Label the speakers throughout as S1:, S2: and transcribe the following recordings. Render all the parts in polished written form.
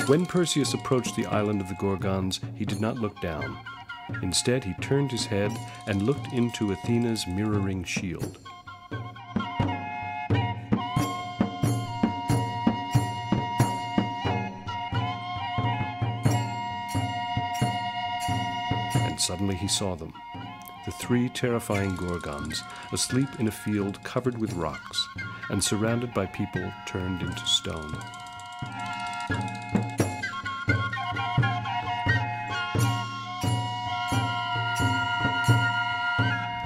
S1: When Perseus approached the island of the Gorgons, he did not look down. Instead, he turned his head and looked into Athena's mirroring shield. And suddenly he saw them, the three terrifying Gorgons, asleep in a field covered with rocks and surrounded by people turned into stone.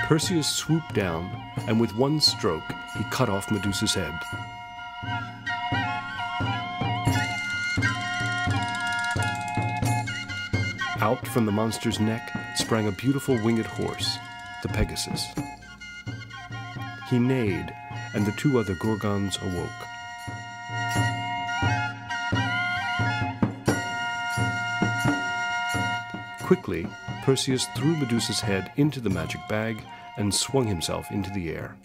S1: Perseus swooped down, and with one stroke, he cut off Medusa's head. Out from the monster's neck sprang a beautiful winged horse, the Pegasus. He neighed, and the two other Gorgons awoke. Quickly, Perseus threw Medusa's head into the magic bag and swung himself into the air.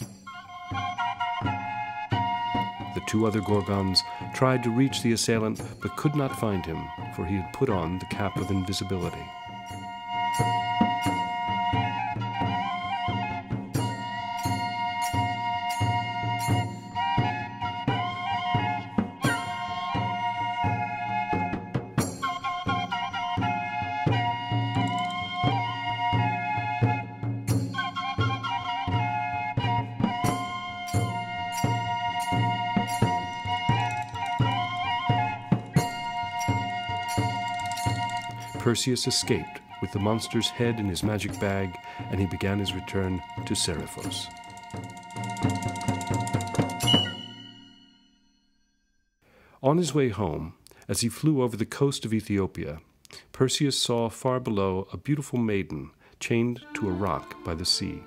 S1: The two other Gorgons tried to reach the assailant but could not find him, for he had put on the cap of invisibility. Perseus escaped with the monster's head in his magic bag, and he began his return to Seriphos. On his way home, as he flew over the coast of Ethiopia, Perseus saw far below a beautiful maiden chained to a rock by the sea.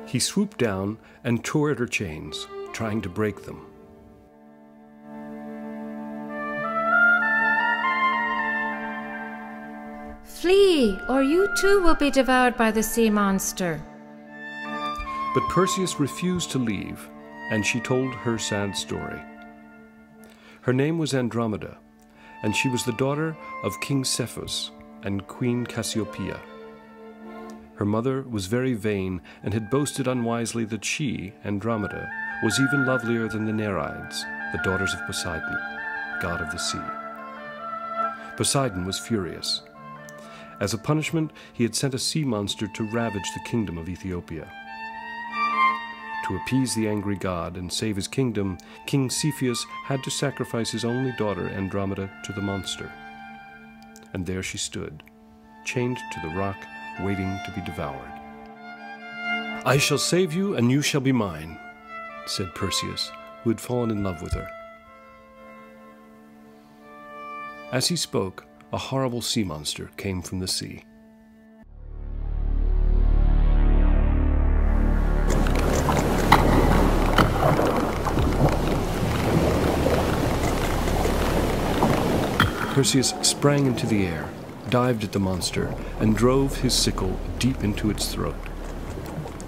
S1: He swooped down and tore at her chains, trying to break them.
S2: Flee, or you too will be devoured by the sea monster.
S1: But Perseus refused to leave, and she told her sad story. Her name was Andromeda, and she was the daughter of King Seriphos and Queen Cassiopeia. Her mother was very vain and had boasted unwisely that she, Andromeda, was even lovelier than the Nereids, the daughters of Poseidon, god of the sea. Poseidon was furious. As a punishment, he had sent a sea monster to ravage the kingdom of Ethiopia. To appease the angry god and save his kingdom, King Seriphos had to sacrifice his only daughter, Andromeda, to the monster. And there she stood, chained to the rock, waiting to be devoured. "I shall save you, and you shall be mine," said Perseus, who had fallen in love with her. As he spoke, a horrible sea monster came from the sea. Perseus sprang into the air, dived at the monster, and drove his sickle deep into its throat.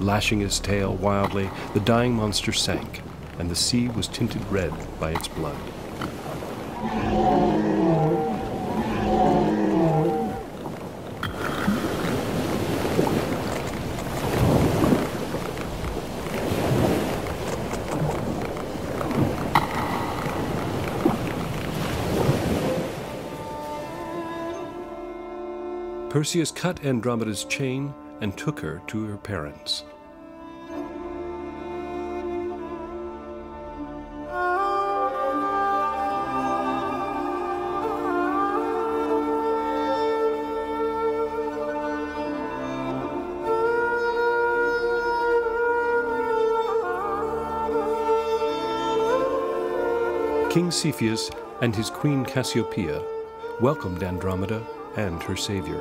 S1: Lashing his tail wildly, the dying monster sank, and the sea was tinted red by its blood. Perseus cut Andromeda's chain and took her to her parents. King Seriphos and his queen Cassiopeia welcomed Andromeda and her savior.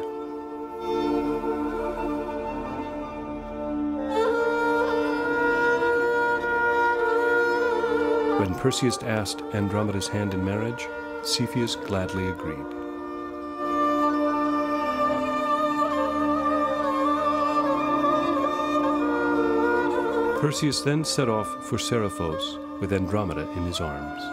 S1: When Perseus asked Andromeda's hand in marriage, Seriphos gladly agreed. Perseus then set off for Seriphos with Andromeda in his arms.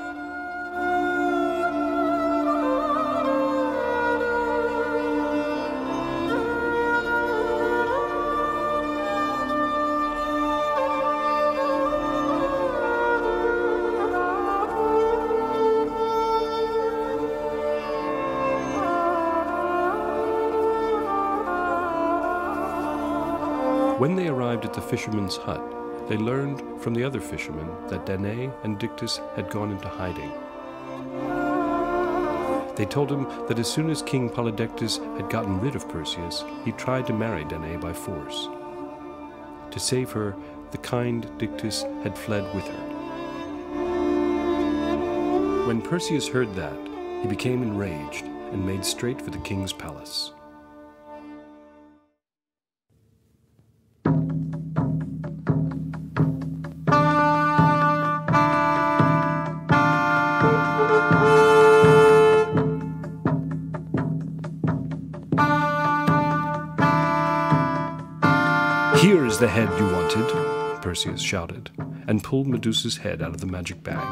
S1: When they arrived at the fisherman's hut, they learned from the other fishermen that Danae and Dictys had gone into hiding. They told him that as soon as King Polydectes had gotten rid of Perseus, he tried to marry Danae by force. To save her, the kind Dictys had fled with her. When Perseus heard that, he became enraged and made straight for the king's palace. "Here is the head you wanted," Perseus shouted, and pulled Medusa's head out of the magic bag.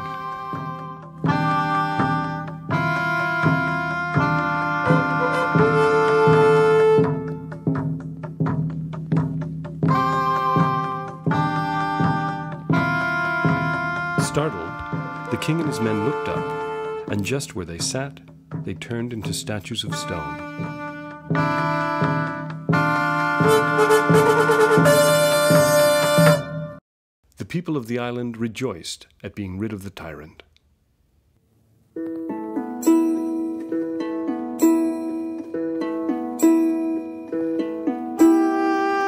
S1: Startled, the king and his men looked up, and just where they sat, they turned into statues of stone. The people of the island rejoiced at being rid of the tyrant.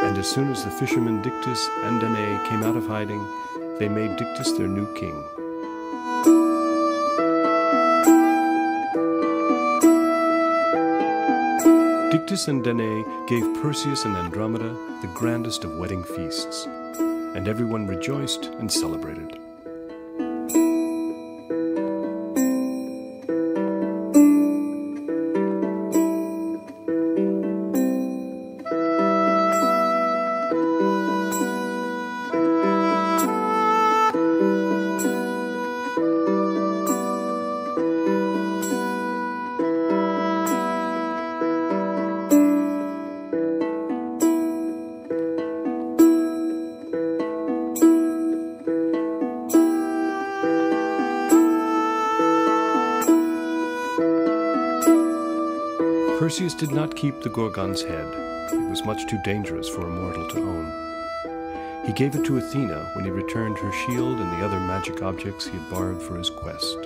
S1: And as soon as the fishermen Dictys and Danae came out of hiding, they made Dictys their new king. Dictys and Danae gave Perseus and Andromeda the grandest of wedding feasts, and everyone rejoiced and celebrated. Perseus did not keep the Gorgon's head. It was much too dangerous for a mortal to own. He gave it to Athena when he returned her shield and the other magic objects he had borrowed for his quest.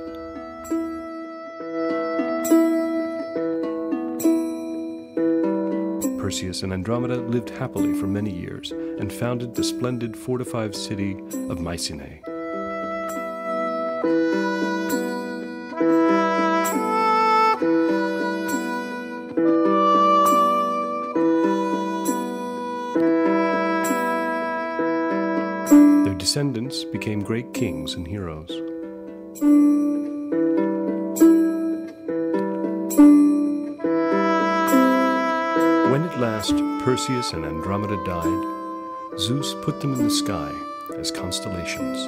S1: Perseus and Andromeda lived happily for many years and founded the splendid fortified city of Mycenae. Descendants became great kings and heroes. When at last Perseus and Andromeda died, Zeus put them in the sky as constellations.